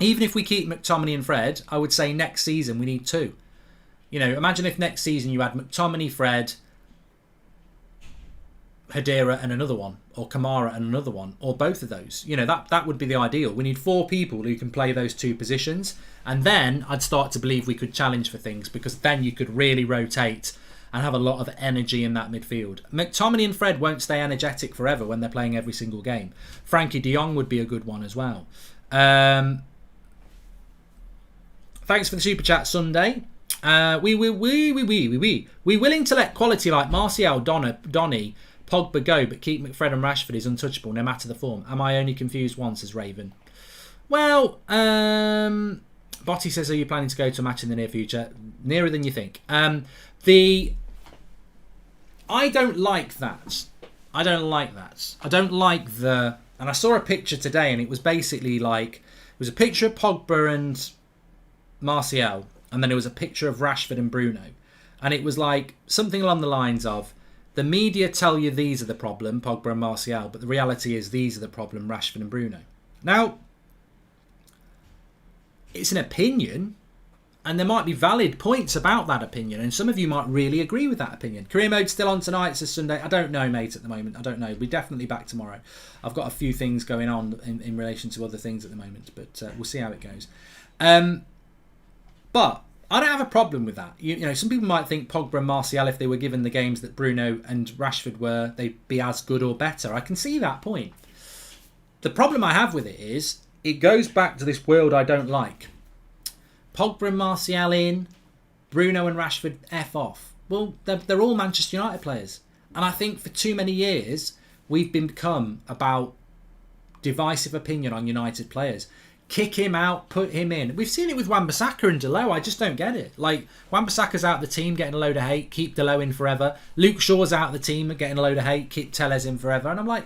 [SPEAKER 1] Even if we keep McTominay and Fred, I would say next season we need two. Imagine if next season you had McTominay, Fred, Hadira and another one, or Kamara and another one, or both of those. That would be the ideal. We need 4 people who can play those 2 positions, and then I'd start to believe we could challenge for things, because then you could really rotate and have a lot of energy in that midfield. McTominay and Fred won't stay energetic forever when they're playing every single game. Frankie de Jong would be a good one as well. Thanks for the super chat, Sunday. We willing to let quality like Martial, Donny, Pogba go, but keep McFred and Rashford is untouchable no matter the form. Am I only confused once, as Raven? Well, Botty says, are you planning to go to a match in the near future? Nearer than you think. I don't like that. I don't like the... And I saw a picture today, and it was basically like... It was a picture of Pogba and Martial, and then it was a picture of Rashford and Bruno. And it was like something along the lines of, the media tell you these are the problem, Pogba and Martial, but the reality is these are the problem, Rashford and Bruno. Now, it's an opinion, and there might be valid points about that opinion, and some of you might really agree with that opinion. Career mode's still on tonight, says Sunday. I don't know, mate, at the moment. I don't know. We're definitely back tomorrow. I've got a few things going on in relation to other things at the moment, but we'll see how it goes. But I don't have a problem with that. Some people might think Pogba and Martial, if they were given the games that Bruno and Rashford were, they'd be as good or better. I can see that point. The problem I have with it is, it goes back to this world I don't like. Pogba and Martial in, Bruno and Rashford F off. Well, they're all Manchester United players. And I think for too many years, we've become about divisive opinion on United players. Kick him out, put him in. We've seen it with Wan-Bissaka and Delo. I just don't get it. Like, Wan-Bissaka's out of the team, getting a load of hate. Keep Delo in forever. Luke Shaw's out of the team, getting a load of hate. Keep Tellez in forever. And I'm like,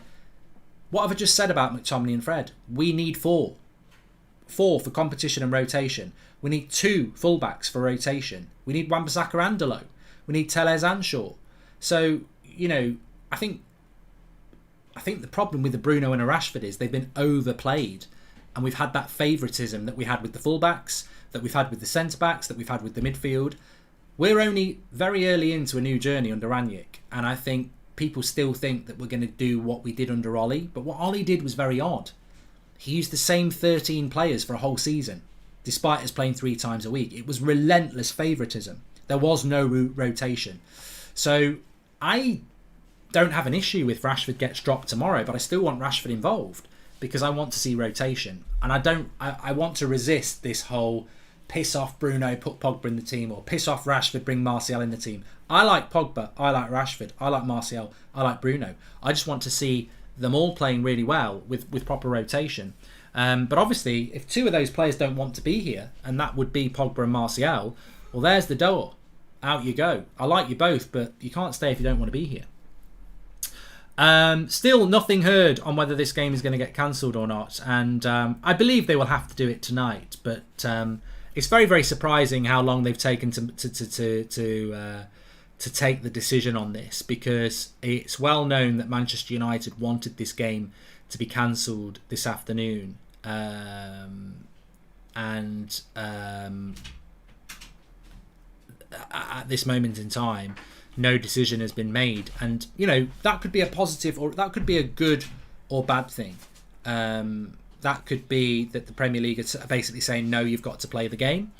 [SPEAKER 1] what have I just said about McTominay and Fred? We need 4. 4 for competition and rotation. We need 2 fullbacks for rotation. We need Wan-Bissaka and Delo. We need Tellez and Shaw. So, I think the problem with the Bruno and a Rashford is they've been overplayed. And we've had that favouritism that we had with the fullbacks, that we've had with the centre-backs, that we've had with the midfield. We're only very early into a new journey under Ranić. And I think people still think that we're going to do what we did under Ollie. But what Ollie did was very odd. He used the same 13 players for a whole season, despite us playing 3 times a week. It was relentless favouritism. There was no rotation. So I don't have an issue if Rashford gets dropped tomorrow, but I still want Rashford involved, because I want to see rotation. And I want to resist this whole piss off Bruno, put Pogba in the team, or piss off Rashford, bring Martial in the team. I like Pogba, I like Rashford, I like Martial, I like Bruno. I just want to see them all playing really well with proper rotation. But obviously, if 2 of those players don't want to be here, and that would be Pogba and Martial, well, there's the door. Out you go. I like you both, but you can't stay if you don't want to be here. Still nothing heard on whether this game is going to get cancelled or not, and I believe they will have to do it tonight, but it's very, very surprising how long they've taken to take the decision on this, because it's well known that Manchester United wanted this game to be cancelled this afternoon, and at this moment in time no decision has been made. And, that could be a positive, or that could be a good or bad thing. That could be that the Premier League is basically saying, no, you've got to play the game,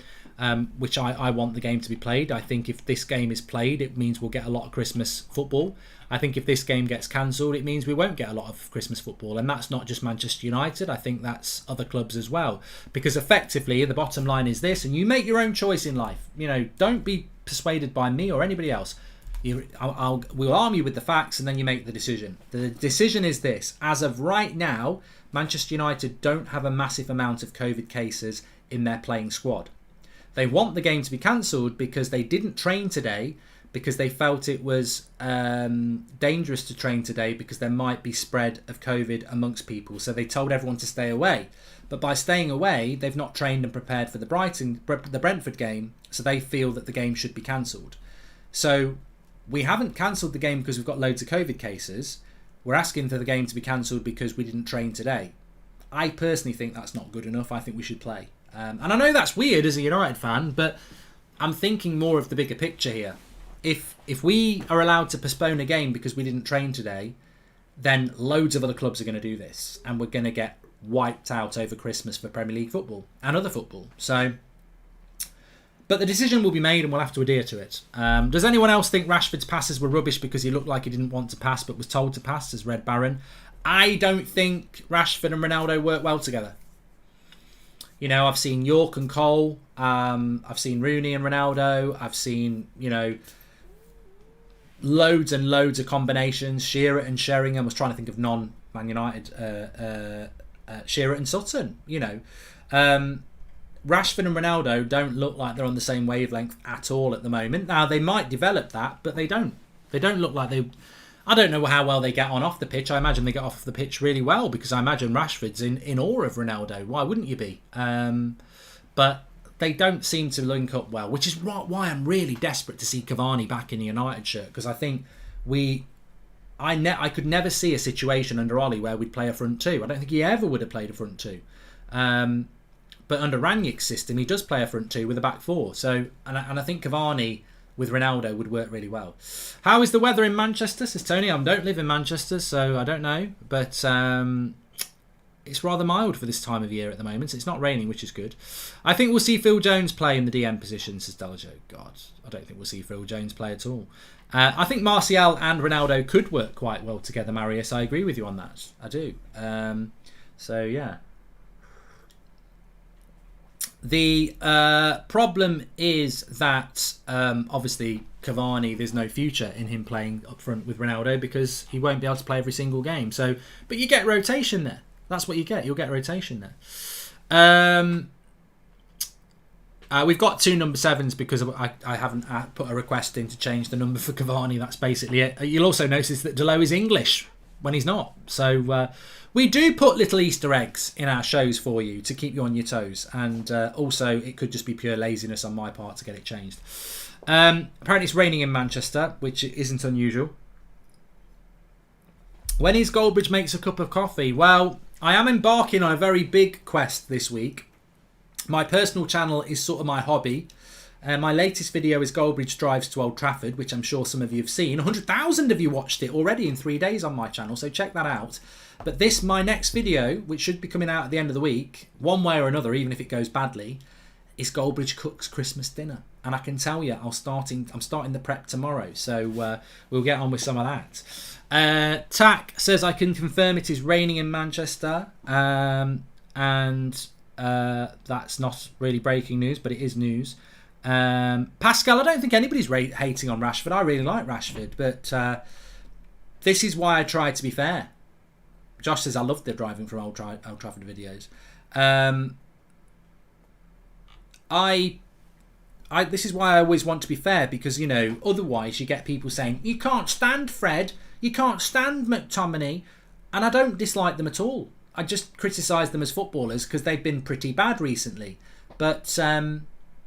[SPEAKER 1] which I want the game to be played. I think if this game is played, it means we'll get a lot of Christmas football. I think if this game gets cancelled, it means we won't get a lot of Christmas football. And that's not just Manchester United. I think that's other clubs as well. Because effectively, the bottom line is this, and you make your own choice in life. Don't be persuaded by me or anybody else. We'll arm you with the facts, and then you make the decision. The decision is this. As of right now, Manchester United don't have a massive amount of COVID cases in their playing squad. They want the game to be cancelled because they didn't train today, because they felt it was dangerous to train today because there might be spread of COVID amongst people. So they told everyone to stay away. But by staying away, they've not trained and prepared for the Brentford game, so they feel that the game should be cancelled. So we haven't cancelled the game because we've got loads of COVID cases. We're asking for the game to be cancelled because we didn't train today. I personally think that's not good enough. I think we should play. And I know that's weird as a United fan, but I'm thinking more of the bigger picture here. If we are allowed to postpone a game because we didn't train today, then loads of other clubs are going to do this, and we're going to get wiped out over Christmas for Premier League football and other football. So, but the decision will be made, and we'll have to adhere to it. Does anyone else think Rashford's passes were rubbish because he looked like he didn't want to pass but was told to pass, as Red Baron? I don't think Rashford and Ronaldo work well together. I've seen York and Cole. I've seen Rooney and Ronaldo. I've seen, loads and loads of combinations. Shearer and Sheringham. I was trying to think of non-Man United. Shearer and Sutton. Rashford and Ronaldo don't look like they're on the same wavelength at all at the moment. Now, they might develop that, but they don't. They don't look like they... I don't know how well they get on off the pitch. I imagine they get off the pitch really well, because I imagine Rashford's in awe of Ronaldo. Why wouldn't you be? But they don't seem to link up well, which is why I'm really desperate to see Cavani back in the United shirt, because I think I could never see a situation under Ollie where we'd play a front two. I don't think he ever would have played a front two. But under Rangnick's system, he does play a front two with a back four. So, and I think Cavani with Ronaldo would work really well. How is the weather in Manchester, says Tony? I don't live in Manchester, so I don't know. But it's rather mild for this time of year at the moment. It's not raining, which is good. I think we'll see Phil Jones play in the DM position, says Delajo. God, I don't think we'll see Phil Jones play at all. I think Martial and Ronaldo could work quite well together, Marius. I agree with you on that. I do. So, yeah. The problem is that obviously Cavani, there's no future in him playing up front with Ronaldo, because he won't be able to play every single game. So, but you get rotation there. That's what you get. You'll get rotation there. We've got 2 number 7s because I haven't put a request in to change the number for Cavani. That's basically it. You'll also notice that Delo is English when he's not. So we do put little Easter eggs in our shows for you to keep you on your toes. And also, it could just be pure laziness on my part to get it changed. Apparently it's raining in Manchester, which isn't unusual. When is Goldbridge makes a cup of coffee? Well, I am embarking on a very big quest this week. My personal channel is sort of my hobby. My latest video is Goldbridge drives to Old Trafford, which I'm sure some of you have seen. 100,000 of you watched it already in 3 days on my channel, so check that out. But my next video, which should be coming out at the end of the week, one way or another, even if it goes badly, is Goldbridge cooks Christmas dinner. And I can tell you, I'm starting the prep tomorrow, so we'll get on with some of that. Tack says, I can confirm it is raining in Manchester, and that's not really breaking news, but it is news. Pascal, I don't think anybody's hating on Rashford. I really like Rashford, but this is why I try to be fair. Josh says, I love the driving from Old Trafford videos. This is why I always want to be fair, because, otherwise you get people saying, you can't stand Fred, you can't stand McTominay, and I don't dislike them at all. I just criticise them as footballers because they've been pretty bad recently. But,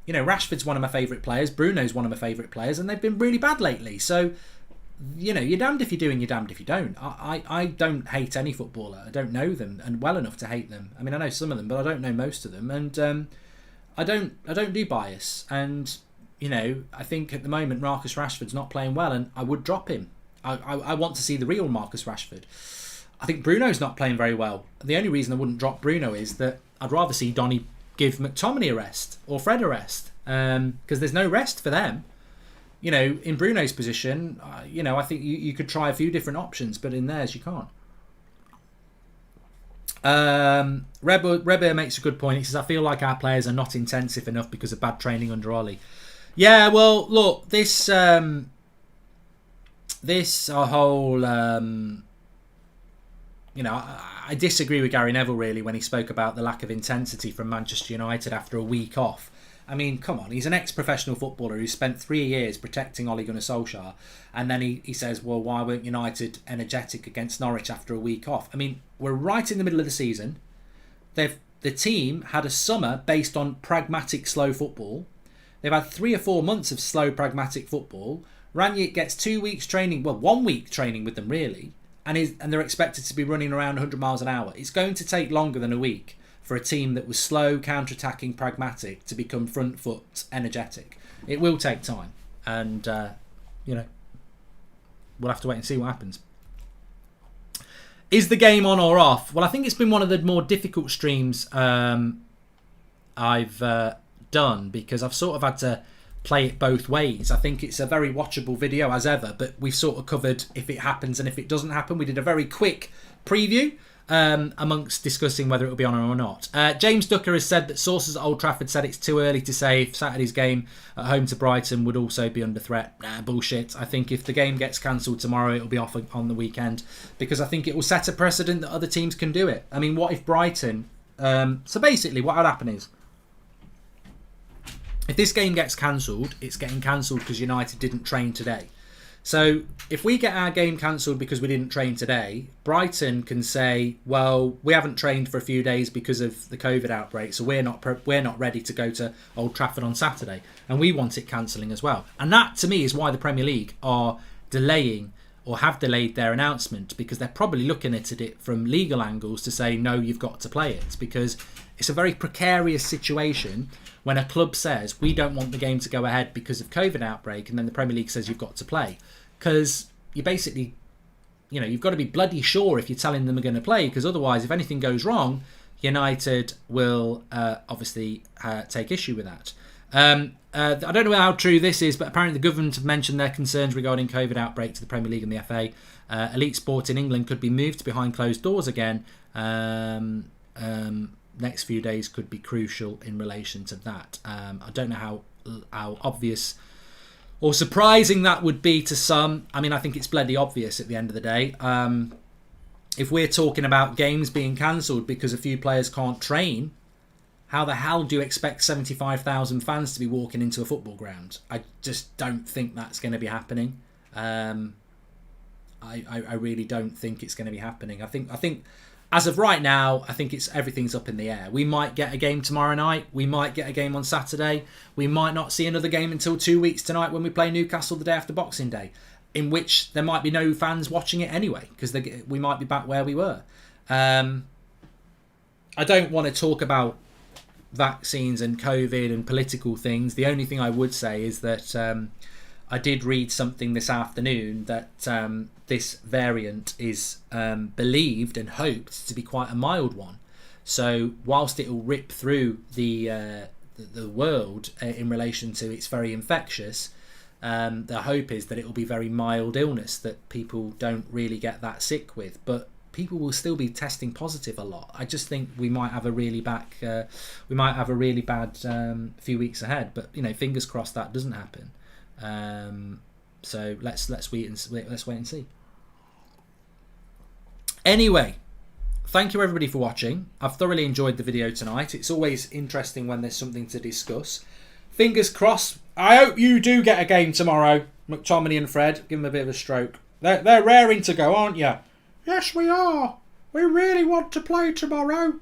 [SPEAKER 1] Rashford's one of my favourite players, Bruno's one of my favourite players, and they've been really bad lately. So, you're damned if you do and you're damned if you don't. I don't hate any footballer. I don't know them and well enough to hate them. I mean, I know some of them, but I don't know most of them. And I don't do bias. And you know, I think at the moment Marcus Rashford's not playing well, and I would drop him. I want to see the real Marcus Rashford. I think Bruno's not playing very well. The only reason I wouldn't drop Bruno is that I'd rather see Donny give McTominay a rest or Fred a rest, because there's no rest for them. You know, in Bruno's position, you know, I think you could try a few different options, but in theirs you can't. Rebbe makes a good point. He says, I feel like our players are not intensive enough because of bad training under Ollie. Yeah, well, look, this whole, you know, I disagree with Gary Neville really when he spoke about the lack of intensity from Manchester United after a week off. I mean, come on, he's an ex-professional footballer who spent 3 years protecting Ole Gunnar Solskjaer, and then he says, well, why weren't United energetic against Norwich after a week off? I mean, we're right in the middle of the season. The team had a summer based on pragmatic, slow football. They've had 3 or 4 months of slow, pragmatic football. Ranić gets 2 weeks training, well, 1 week training with them, really, and they're expected to be running around 100 miles an hour. It's going to take longer than a week for a team that was slow, counter-attacking, pragmatic to become front foot energetic. It will take time, and you know, we'll have to wait and see what happens. Is the game on or off? Well, I think it's been one of the more difficult streams I've done, because I've sort of had to play it both ways. I think it's a very watchable video as ever, but we've sort of covered if it happens and if it doesn't happen. We did a very quick preview amongst discussing whether it will be on or not. James Ducker has said that sources at Old Trafford said it's too early to say if Saturday's game at home to Brighton would also be under threat. Nah, bullshit. I think if the game gets cancelled tomorrow, it'll be off on the weekend, because I think it will set a precedent that other teams can do it. I mean, what if Brighton... so basically what would happen is, if this game gets cancelled, it's getting cancelled because United didn't train today. So if we get our game cancelled because we didn't train today, Brighton can say, well, we haven't trained for a few days because of the COVID outbreak, so we're not ready to go to Old Trafford on Saturday, and we want it cancelling as well. And that, to me, is why the Premier League are delaying or have delayed their announcement, because they're probably looking at it from legal angles to say, no, you've got to play it, because it's a very precarious situation when a club says, we don't want the game to go ahead because of COVID outbreak, and then the Premier League says you've got to play. Because you basically, you know, you've got to be bloody sure if you're telling them they're going to play, because otherwise, if anything goes wrong, United will obviously take issue with that. I don't know how true this is, but apparently the government have mentioned their concerns regarding COVID outbreak to the Premier League and the FA. Elite sport in England could be moved behind closed doors again. Next few days could be crucial in relation to that. I don't know how obvious or surprising that would be to some. I mean, I think it's bloody obvious at the end of the day. If we're talking about games being cancelled because a few players can't train, how the hell do you expect 75,000 fans to be walking into a football ground? I just don't think that's going to be happening. I really don't think it's going to be happening. I think as of right now, I think everything's up in the air. We might get a game tomorrow night. We might get a game on Saturday. We might not see another game until 2 weeks tonight when we play Newcastle the day after Boxing Day, in which there might be no fans watching it anyway, because we might be back where we were. I don't want to talk about vaccines and COVID and political things. The only thing I would say is that I did read something this afternoon that this variant is believed and hoped to be quite a mild one. So whilst it will rip through the world in relation to it's very infectious, the hope is that it will be very mild illness that people don't really get that sick with. But people will still be testing positive a lot. I just think we might have a really bad few weeks ahead. But you know, fingers crossed that doesn't happen. So let's wait and see. Anyway, thank you everybody for watching. I've thoroughly enjoyed the video tonight. It's always interesting when there's something to discuss. Fingers crossed. I hope you do get a game tomorrow. McTominay and Fred, give them a bit of a stroke. They're raring to go, aren't you? Yes, we are. We really want to play tomorrow.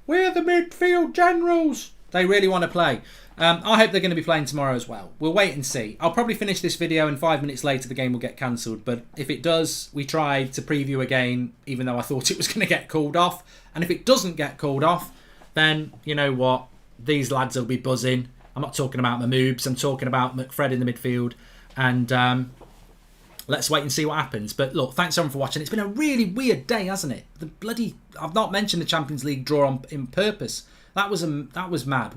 [SPEAKER 1] We're the midfield generals. They really want to play. I hope they're going to be playing tomorrow as well. We'll wait and see. I'll probably finish this video and 5 minutes later the game will get cancelled. But if it does, we tried to preview a game even though I thought it was going to get called off. And if it doesn't get called off, then you know what? These lads will be buzzing I'm not talking about my moobs. I'm talking about McFred in the midfield. And let's wait and see what happens. But look, thanks everyone for watching. It's been a really weird day, hasn't it? I've not mentioned the Champions League draw on purpose. That was mad.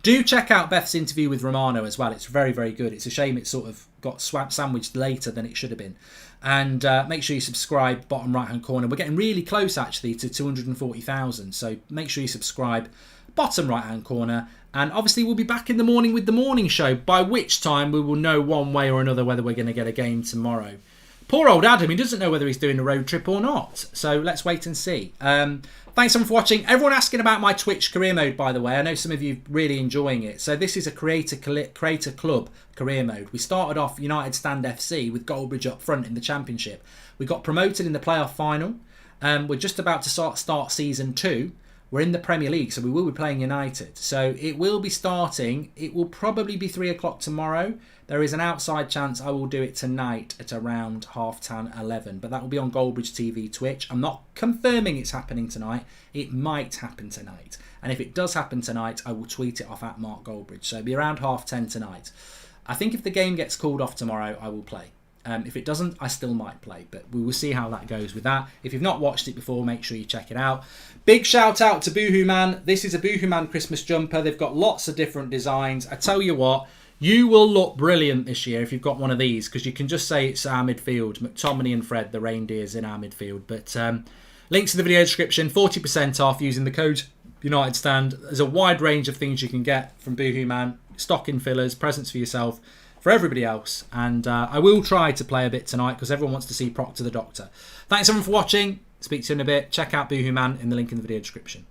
[SPEAKER 1] Do check out Beth's interview with Romano as well. It's very, very good. It's a shame it sort of got sandwiched later than it should have been. And make sure you subscribe, bottom right-hand corner. We're getting really close, actually, to 240,000. So make sure you subscribe, bottom right-hand corner. And obviously, we'll be back in the morning with the morning show, by which time we will know one way or another whether we're going to get a game tomorrow. Poor old Adam, he doesn't know whether he's doing a road trip or not. So let's wait and see. Thanks everyone for watching. Everyone asking about my Twitch career mode, by the way. I know some of you are really enjoying it. So this is a creator club career mode. We started off United Stand FC with Goldbridge up front in the Championship. We got promoted in the playoff final. We're just about to start season 2. We're in the Premier League, so we will be playing United. So it will be starting. It will probably be 3 o'clock tomorrow. There is an outside chance I will do it tonight at around 10:30, 11. But that will be on Goldbridge TV Twitch. I'm not confirming it's happening tonight. It might happen tonight. And if it does happen tonight, I will tweet it off at Mark Goldbridge. So it'll be around 10:30 tonight. I think if the game gets called off tomorrow, I will play. If it doesn't, I still might play, but we will see how that goes with that. If you've not watched it before, make sure you check it out. Big shout out to Boohoo Man. This is a Boohoo Man Christmas jumper. They've got lots of different designs. I tell you what, you will look brilliant this year if you've got one of these, because you can just say it's our midfield. McTominay and Fred, the reindeers in our midfield. But links in the video description, 40% off using the code United Stand. There's a wide range of things you can get from Boohoo Man. Stocking fillers, presents for yourself, for everybody else. And I will try to play a bit tonight because everyone wants to see Proctor the Doctor. Thanks everyone for watching. Speak to you in a bit. Check out Boohoo Man in the link in the video description.